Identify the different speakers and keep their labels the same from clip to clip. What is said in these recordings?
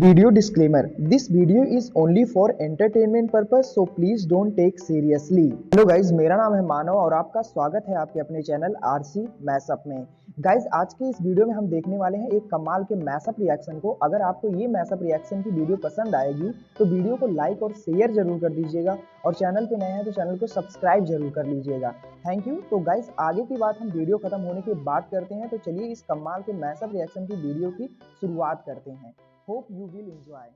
Speaker 1: Video disclaimer: This video is only for entertainment purpose, so please don't take seriously. Hello guys, मेरा नाम है मानव और आपका स्वागत है आपके अपने चैनल आरसी मैशअप में। गाइज, आज के इस वीडियो में हम देखने वाले हैं एक कमाल के मैशअप रिएक्शन को। अगर आपको ये मैशअप रिएक्शन की वीडियो पसंद आएगी तो वीडियो को लाइक और शेयर जरूर कर दीजिएगा और चैनल पे नए हैं तो चैनल को सब्सक्राइब जरूर कर लीजिएगा। Thank you. तो गाइज, आगे की बात हम वीडियो खत्म होने के बाद करते हैं, तो चलिए इस कमाल के मैशअप रिएक्शन की वीडियो की शुरुआत करते हैं। Hope you will enjoy.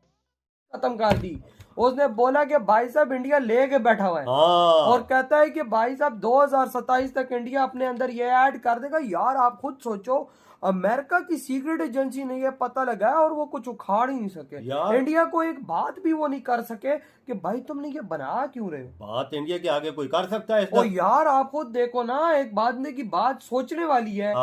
Speaker 2: खत्म कर दी। उसने बोला कि भाई साहब इंडिया लेके बैठा हुआ है और कहता है कि भाई साहब 2027 तक इंडिया अपने अंदर ये ऐड कर देगा। यार आप खुद सोचो, अमेरिका की सीक्रेट एजेंसी ने ये पता लगाया और वो कुछ उखाड़ ही नहीं सके। इंडिया को एक बात भी वो नहीं कर सके कि भाई तुमने ये बना क्यों रहे हो।
Speaker 3: बात इंडिया के आगे कोई कर सकता है?
Speaker 2: और यार आप खुद देखो ना, एक बाद की बात सोचने वाली है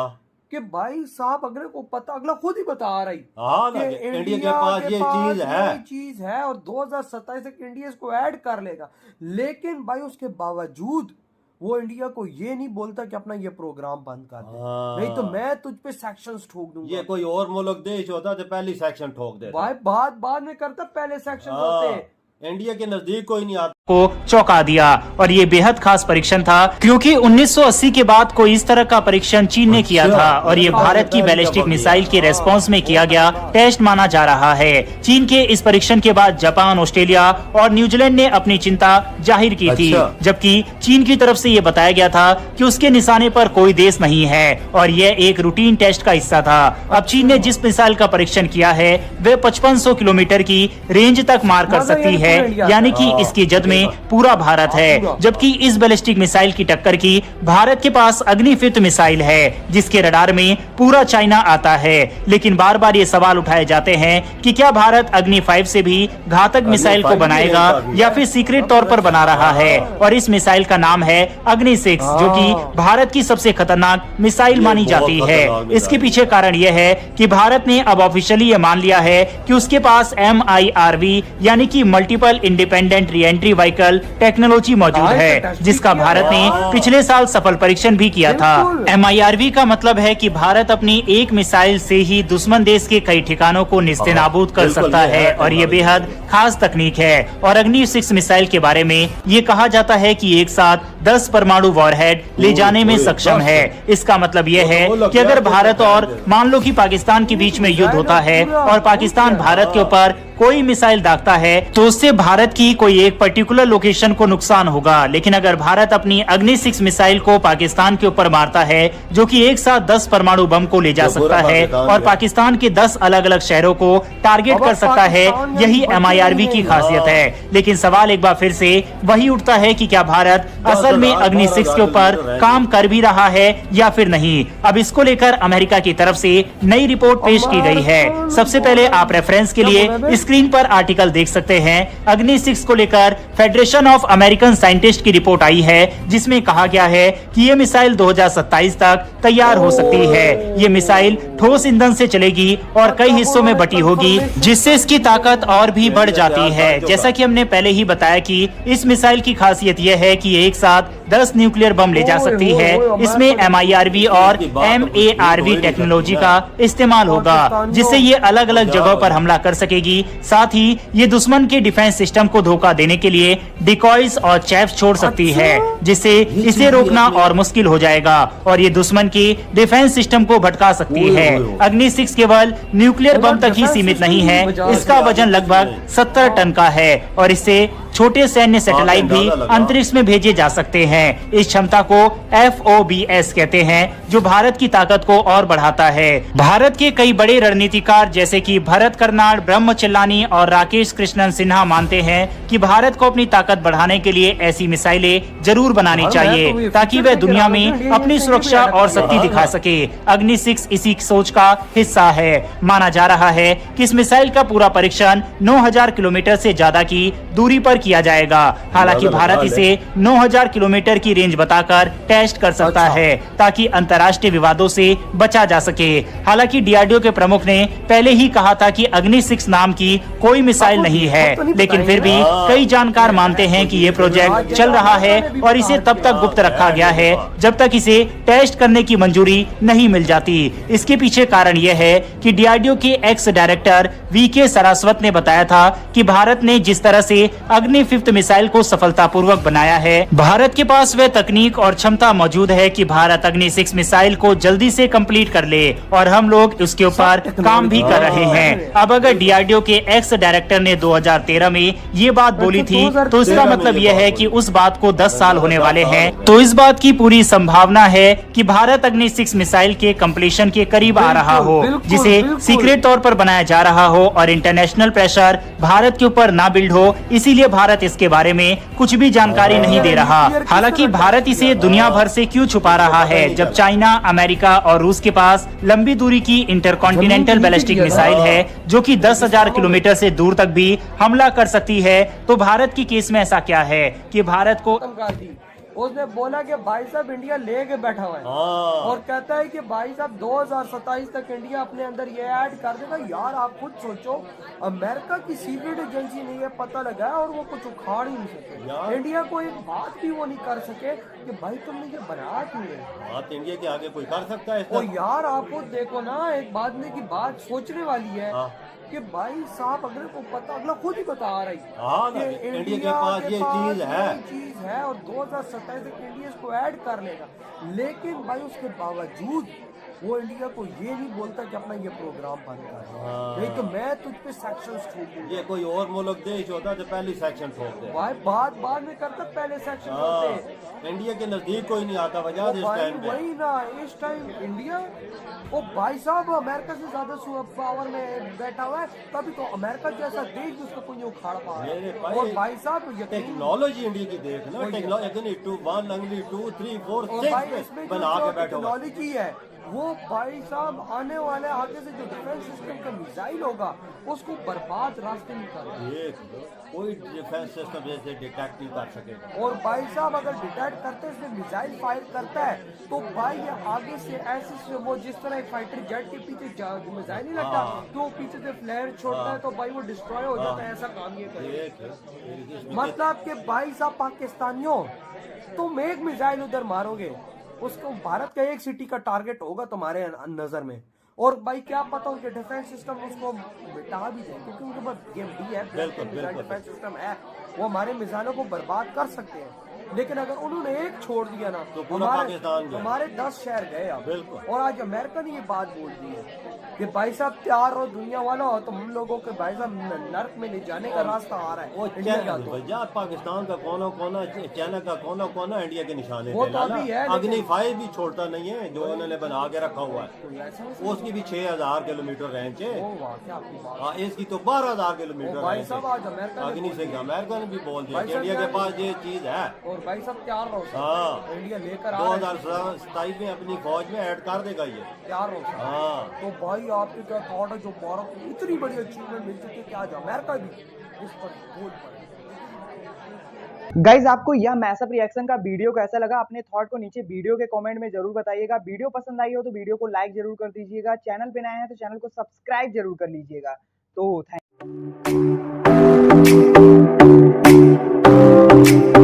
Speaker 2: कि भाई साहब अगले को पता, अगला खुद ही बता रही
Speaker 3: कि इंडिया के पास ये
Speaker 2: चीज है और 2027 तक इंडिया इसको ऐड कर लेगा। लेकिन भाई उसके बावजूद वो इंडिया को ये नहीं बोलता कि अपना ये प्रोग्राम बंद कर दे, नहीं तो मैं तुझ पे सेक्शंस ठोक दूंगा।
Speaker 3: ये कोई और मुल्क देश होता तो पहली सेक्शन ठोक देता।
Speaker 2: भाई बाद में करता, पहले सेक्शन होते।
Speaker 3: इंडिया के नजदीक कोई नहीं आता
Speaker 4: को चौंका दिया। और ये बेहद खास परीक्षण था क्योंकि 1980 के बाद कोई इस तरह का परीक्षण चीन ने किया था और ये भारत की बैलिस्टिक मिसाइल के रेस्पॉन्स में किया गया टेस्ट माना जा रहा है। चीन के इस परीक्षण के बाद जापान, ऑस्ट्रेलिया और न्यूजीलैंड ने अपनी चिंता जाहिर की थी, जबकि चीन की तरफ से ये बताया गया था कि उसके निशाने पर कोई देश नहीं है और यह एक रूटीन टेस्ट का हिस्सा था। अब चीन ने जिस मिसाइल का परीक्षण किया है वह 5500 किलोमीटर की रेंज तक मार कर सकती है, यानी कि इसकी जद में पूरा भारत है। जबकि इस बैलिस्टिक मिसाइल की टक्कर की भारत के पास अग्नि 5 मिसाइल है जिसके रडार में पूरा चाइना आता है। लेकिन बार बार ये सवाल उठाए जाते हैं कि क्या भारत अग्नि 5 से भी घातक मिसाइल को बनाएगा या फिर सीक्रेट तौर पर बना रहा है। और इस मिसाइल का नाम है अग्नि 6, जो कि भारत की सबसे खतरनाक मिसाइल मानी जाती है। इसके पीछे कारण यह है कि भारत ने अब ऑफिशियली ये मान लिया है कि उसके पास MIRV यानी कि multiple independent re entry vehicle technology मौजूद है, जिसका भारत ने पिछले साल सफल परीक्षण भी किया था। MIRV का मतलब है कि भारत अपनी एक मिसाइल से ही दुश्मन देश के कई ठिकानों को निस्तेनाबूद कर सकता है और ये बेहद खास तकनीक है। और अग्नि 6 मिसाइल के बारे में ये कहा जाता है कि एक साथ 10 परमाणु वॉरहेड ले जाने में सक्षम है। इसका मतलब यह है कि अगर भारत और मान लो कि पाकिस्तान के बीच में युद्ध होता है और पाकिस्तान भारत के ऊपर कोई मिसाइल दागता है तो उससे भारत की कोई एक पर्टिकुलर लोकेशन को नुकसान होगा। लेकिन अगर भारत अपनी अग्नि 6 मिसाइल को पाकिस्तान के ऊपर मारता है, जो कि एक साथ 10 परमाणु बम को ले जा सकता है और पाकिस्तान के 10 अलग अलग शहरों को टारगेट कर सकता है, यही MIRV की खासियत है। लेकिन सवाल एक बार फिर से वही उठता है कि क्या भारत असल में अग्नि 6 के ऊपर काम कर भी रहा है या फिर नहीं। अब इसको लेकर अमेरिका की तरफ से नई रिपोर्ट पेश की गई है। सबसे पहले आप रेफरेंस के लिए स्क्रीन पर आर्टिकल देख सकते हैं। अग्नि 6 को लेकर फेडरेशन ऑफ अमेरिकन साइंटिस्ट की रिपोर्ट आई है, जिसमें कहा गया है कि ये मिसाइल 2027 तक तैयार हो सकती है। ये मिसाइल ठोस ईंधन से चलेगी और कई हिस्सों में बटी होगी, जिससे इसकी ताकत और भी बढ़ जाती है। जैसा कि हमने पहले ही बताया कि इस मिसाइल की खासियत यह है कि एक साथ 10 न्यूक्लियर बम ले जा सकती है। इसमें MIRV और MARV टेक्नोलॉजी का इस्तेमाल होगा, जिससे ये अलग अलग जगहों पर हमला कर सकेगी। साथ ही ये दुश्मन के डिफेंस सिस्टम को धोखा देने के लिए डिकॉयज और चैफ्स छोड़ सकती है, जिससे इसे रोकना और मुश्किल हो जाएगा और ये दुश्मन की डिफेंस सिस्टम को भटका सकती है। अग्नि 6 केवल न्यूक्लियर बम तक ही सीमित नहीं है, इसका वजन लगभग 70 टन का है और इससे छोटे सैन्य सैटेलाइट भी अंतरिक्ष में भेजे जा सकते हैं। इस क्षमता को FOBS कहते हैं, जो भारत की ताकत को और बढ़ाता है। भारत के कई बड़े रणनीतिकार जैसे कि भरत कर्नाड, ब्रह्म चिल्लानी और राकेश कृष्णन सिन्हा मानते हैं कि भारत को अपनी ताकत बढ़ाने के लिए ऐसी मिसाइलें जरूर बनानी चाहिए ताकि वह दुनिया में अपनी सुरक्षा और शक्ति दिखा सके। अग्नि 6 इसी सोच का हिस्सा है। माना जा रहा है कि इस मिसाइल का पूरा परीक्षण 9000 किलोमीटर से ज्यादा की दूरी पर किया जाएगा। हालांकि भारत इसे 9000 किलोमीटर की रेंज बताकर टेस्ट कर सकता है ताकि अंतर्राष्ट्रीय विवादों से बचा जा सके। हालांकि डीआरडीओ के प्रमुख ने पहले ही कहा था कि अग्नि 6 नाम की कोई मिसाइल नहीं है, लेकिन फिर भी कई जानकार मानते हैं कि ये प्रोजेक्ट चल रहा है और इसे तब तक गुप्त रखा गया है जब तक इसे टेस्ट करने की मंजूरी नहीं मिल जाती। इसके पीछे कारण यह है कि डीआरडीओ के एक्स डायरेक्टर वीके सरस्वत ने बताया था कि भारत ने जिस तरह से अग्नि 5 मिसाइल को सफलतापूर्वक बनाया है, भारत के पास वह तकनीक और क्षमता मौजूद है कि भारत अग्नि 6 मिसाइल को जल्दी से कंप्लीट कर ले और हम लोग उसके ऊपर काम भी कर रहे हैं। अब अगर डीआरडीओ के एक्स डायरेक्टर ने 2013 में ये बात बोली थी तो इसका मतलब यह है कि उस बात को 10 साल होने वाले हैं। तो इस बात की पूरी संभावना है कि भारत अग्नि 6 मिसाइल के कंप्लीशन के करीब आ रहा हो, जिसे सीक्रेट तौर पर बनाया जा रहा हो और इंटरनेशनल प्रेशर भारत के ऊपर ना बिल्ड हो, इसीलिए भारत इसके बारे में कुछ भी जानकारी नहीं दे रहा। हालांकि भारत इसे दुनिया भर से क्यों छुपा रहा है जब चाइना, अमेरिका और रूस के पास लंबी दूरी की इंटरकॉन्टिनेंटल बैलिस्टिक मिसाइल है जो कि 10,000 किलोमीटर से दूर तक भी हमला कर सकती है। तो भारत की केस में ऐसा क्या है कि भारत को
Speaker 2: उसने बोला कि भाई साहब इंडिया लेके बैठा हुआ है और कहता है कि भाई साहब 2027 तक इंडिया अपने अंदर ये ऐड कर देगा। यार आप खुद सोचो, अमेरिका की सीक्रेट एजेंसी ने ये पता लगाया और वो कुछ उखाड़ ही नहीं सके। इंडिया को एक बात भी वो नहीं कर सके कि भाई तुमने ये बनाया क्यों है।
Speaker 3: बात इंडिया के आगे कोई कर सकता है?
Speaker 2: और यार आपको देखो ना, एक बाद में की बात सोचने वाली है कि भाई साहब अगले को पता, अगला खुद ही बता रहा है कि
Speaker 3: इंडिया के पास ये
Speaker 2: चीज है और 2027 तक इंडिया इसको ऐड कर लेगा। लेकिन भाई उसके बावजूद वो इंडिया को ये नहीं बोलता कि अपना ये प्रोग्राम बंद कर, नहीं तो मैं तुझ पे सेक्शंस ठोक दूंगा।
Speaker 3: ये कोई और मुल्क देश होता तो पहली सेक्शन ठोक दे।
Speaker 2: भाई बाद में करता, पहले सेक्शन होते।
Speaker 3: इंडिया के नजदीक कोई नहीं आता वजह इस टाइम पे।
Speaker 2: वही ना, इस टाइम इंडिया वो भाई साहब अमेरिका से ज्यादा पावर में बैठा हुआ है, तभी तो अमेरिका जैसा देश भी उसको कोई नहीं उखाड़ पा रहा है। और भाई साहब
Speaker 3: टेक्नोलॉजी इंडिया की देख ना, टेक्नोलॉजी 2 3 4 6 बना के बैठा हुआ
Speaker 2: टेक्नोलॉजी है वो भाई साहब आने वाले आगे से जो डिफेंस सिस्टम का मिसाइल होगा उसको बर्बाद रास्ते नहीं कर,
Speaker 3: कोई डिफेंस सिस्टम जैसे डिटेक्ट नहीं कर सकेगा।
Speaker 2: और भाई साहब अगर डिटेक्ट करते हैं, इसमें मिसाइल फायर करता है तो भाई ये आगे से ऐसे वो जिस तरह एक फाइटर जेट के पीछे मिसाइल नहीं लगता तो पीछे से फ्लेयर छोड़ता है तो भाई वो डिस्ट्रॉय हो जाता है। ऐसा काम ये करे, मतलब कि भाई साहब पाकिस्तानियों तुम एक मिसाइल उधर मारोगे, उसको भारत का एक सिटी का टारगेट होगा तुम्हारे नजर में, और भाई क्या पता उनके डिफेंस सिस्टम उसको मिटा भी जाए, क्योंकि उनके पास गेम है, डिफेंस सिस्टम है, वो हमारे मिसाइलों को बर्बाद कर सकते हैं। लेकिन अगर उन्होंने एक छोड़ दिया ना तो हमारे 10 शहर गए अब। और आज अमेरिका ने ये बात बोल दी है कि भाई साहब तैयार हो दुनिया वाला हो, तो हम लोगों के भाई साहब नर्क में ले जाने का रास्ता आ रहा है।
Speaker 3: पाकिस्तान का कोना कोना, चाइना का कोना कोना इंडिया के निशाने
Speaker 2: वो तो अभी है,
Speaker 3: अग्नि 5 भी छोड़ता नहीं है जो उन्होंने बना के रखा हुआ है। उसकी भी 6000 किलोमीटर रेंज है, इसकी तो 12000 किलोमीटर
Speaker 2: भाई साहब आज अमेरिका
Speaker 3: अग्नि से अमेरिका ने भी बोल दिया इंडिया के पास ये चीज है।
Speaker 2: और भाई साहब तैयार रहो, इंडिया लेकर
Speaker 3: 2027 में अपनी फौज में ऐड कर देगा ये,
Speaker 2: तैयार रहो। तो भाई आपके क्या थॉट है, जो भारत को इतनी बड़ी अचीवमेंट मिल चुकी है कि आज अमेरिका भी इस पर बोल पड़े।
Speaker 1: गाइज आपको यह मैसअप रिएक्शन का वीडियो कैसा लगा, अपने थॉट को नीचे वीडियो के कमेंट में जरूर बताइएगा। वीडियो पसंद आई हो तो वीडियो को लाइक जरूर कर दीजिएगा, चैनल पे नए हैं तो चैनल को सब्सक्राइब जरूर कर लीजिएगा। तो थैंक यू।